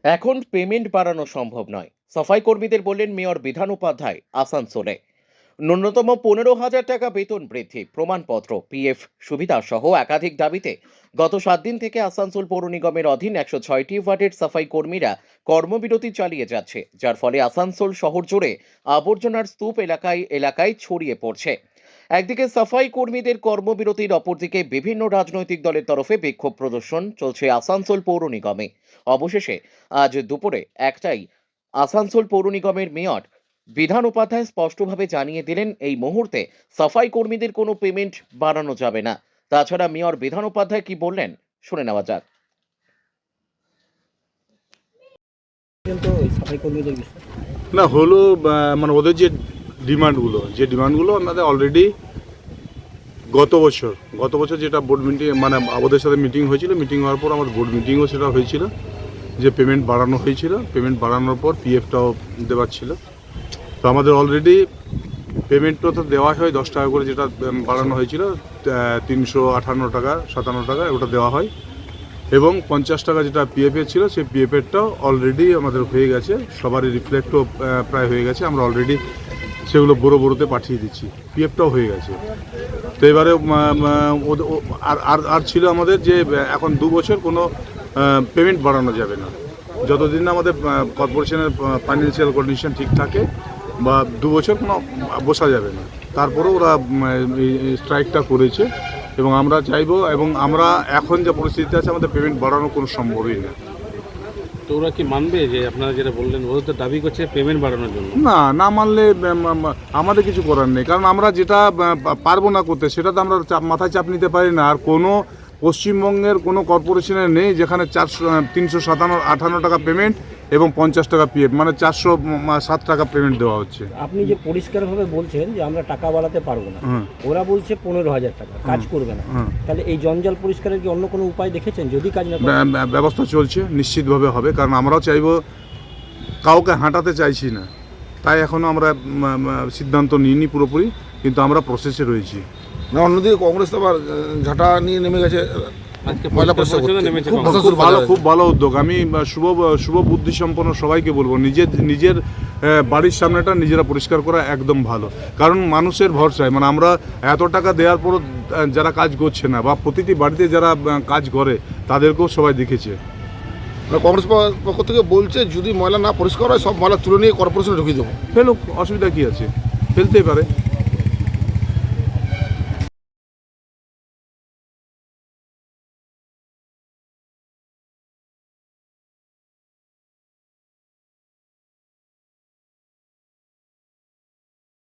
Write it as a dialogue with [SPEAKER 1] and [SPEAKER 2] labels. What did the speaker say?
[SPEAKER 1] এখন পেমেন্ট বাড়ানো সম্ভব নয়, সাফাই কর্মীদের বললেন মেয়র বিধান উপাধ্যায় আসানসোলে। ন্যূনতম 15,000 টাকা বেতন বৃদ্ধি, প্রমাণপত্র, পিএফ সুবিধা সহ একাধিক দাবিতে গত 7 দিন থেকে আসানসোল পৌর নিগমের অধীন 106টি ওয়ার্ডের সাফাই কর্মীরা কর্মবিরতি চালিয়ে যাচ্ছে, যার ফলে আসানসোল শহর জুড়ে আবর্জনার স্তূপ এলাকায় এলাকায় ছড়িয়ে পড়ছে। একদিকে সাফাই কর্মীদের কর্মবিরতির, অপরদিকে বিভিন্ন রাজনৈতিক দলের তরফে বিক্ষোভ প্রদর্শন চলছে আসানসোল পৌর নিগমে। অবশেষে আজ দুপুরে একটাই আসানসোল পৌর নিগমের মেয়র বিধান উপাধ্যায় স্পষ্টভাবে জানিয়ে দিলেন এই মুহূর্তে সাফাই কর্মীদের কোনো পেমেন্ট বাড়ানো যাবে না। তাছাড়া মেয়র বিধান উপাধ্যায় কি বললেন শুনে নেওয়া যাক।
[SPEAKER 2] কিন্তু ওই সাফাই কর্মীদের বিষয়
[SPEAKER 3] না হলো মানে ওদের যে ডিমান্ডগুলো আমাদের অলরেডি গত বছর যেটা বোর্ড মিটিং মানে ওদের সাথে মিটিং হয়েছিল, মিটিং হওয়ার পর আমাদের বোর্ড মিটিংও সেটা হয়েছিল যে পেমেন্ট বাড়ানো হয়েছিল। পেমেন্ট বাড়ানোর পর পিএফটাও দেওয়ার ছিল। তো আমাদের অলরেডি পেমেন্টটা তো দেওয়া হয় 10 টাকা করে, যেটা বাড়ানো হয়েছিল 358 টাকা 57 টাকা ওটা দেওয়া হয়, এবং 50 টাকা যেটা পিএফের ছিল সেই পিএফেরটাও অলরেডি আমাদের হয়ে গেছে, সবারই রিফ্লেক্টও প্রায় হয়ে গেছে। আমরা অলরেডি সেগুলো বড়োতে পাঠিয়ে দিচ্ছি, পিএফটাও হয়ে গেছে। তো এবারে আর ছিল আমাদের যে এখন 2 বছর কোনো পেমেন্ট বাড়ানো যাবে না, যতদিন না আমাদের কর্পোরেশনের ফাইন্যান্সিয়াল কন্ডিশন ঠিক থাকে, বা 2 বছর কোনো বসা যাবে না। তারপরেও ওরা স্ট্রাইকটা করেছে এবং আমরা চাইবো, এবং আমরা এখন যে পরিস্থিতি আছে আমাদের পেমেন্ট বাড়ানো কোনো সম্ভবই না।
[SPEAKER 4] তো ওরা কি মানবে যে আপনারা যেটা বললেন, ওরা তো দাবি করছে পেমেন্ট বাড়ানোর জন্য?
[SPEAKER 3] না মানলে আমাদের কিছু করার নেই, কারণ আমরা যেটা পারবো না করতে সেটা তো আমরা মাথায় চাপ নিতে পারি না। আর কোনো পশ্চিমবঙ্গের কোনো কর্পোরেশনের নেই যেখানে 358 টাকা পেমেন্ট এবং 50 টাকা পিএফ, মানে 407 টাকা পেমেন্ট দেওয়া হচ্ছে।
[SPEAKER 2] আপনি যে পরিষ্কারভাবে বলছেন যে আমরা টাকা বাড়াতে পারবো না, ওরা বলছে 15,000 টাকা, কাজ করবে না, তাহলে এই জঞ্জাল পরিষ্কারের কি অন্য কোনো উপায় দেখেছেন? যদি কাজ না করে
[SPEAKER 3] ব্যবস্থা চলছে, নিশ্চিতভাবে হবে, কারণ আমরাও চাইবো, কাউকে হাঁটাতে চাইছি না, তাই এখনও আমরা সিদ্ধান্ত নিইনি পুরোপুরি, কিন্তু আমরা প্রসেসে রয়েছি।
[SPEAKER 5] না, অন্যদিকে কংগ্রেস তো আবার ঝাঁটা নিয়ে নেমে গেছে
[SPEAKER 4] আজকে
[SPEAKER 5] ময়লা
[SPEAKER 4] পরিষ্কার
[SPEAKER 5] পরিষ্কার করতে।
[SPEAKER 4] নেমেছে
[SPEAKER 5] খুব
[SPEAKER 4] কংগ্রেস।
[SPEAKER 3] খুব ভালো উদ্যোগ। আমি শুভ বুদ্ধি সম্পন্ন সবাইকে বলবো, নিজের বাড়ির সামনেটা নিজেরা পরিষ্কার করা একদম ভালো, কারণ মানুষের ভরসায়, মানে আমরা এত টাকা দেওয়ার পরও যারা কাজ করছে না, বা প্রতিটি বাড়িতে যারা কাজ করে তাদেরকেও সবাই দেখেছে।
[SPEAKER 5] কংগ্রেস পক্ষ থেকে বলছে যদি ময়লা না পরিষ্কার হয় সব ময়লা তুলে নিয়ে কর্পোরেশনে ঢুকিয়ে দেবো।
[SPEAKER 3] ফেলুক, অসুবিধা কী আছে, ফেলতেই পারে।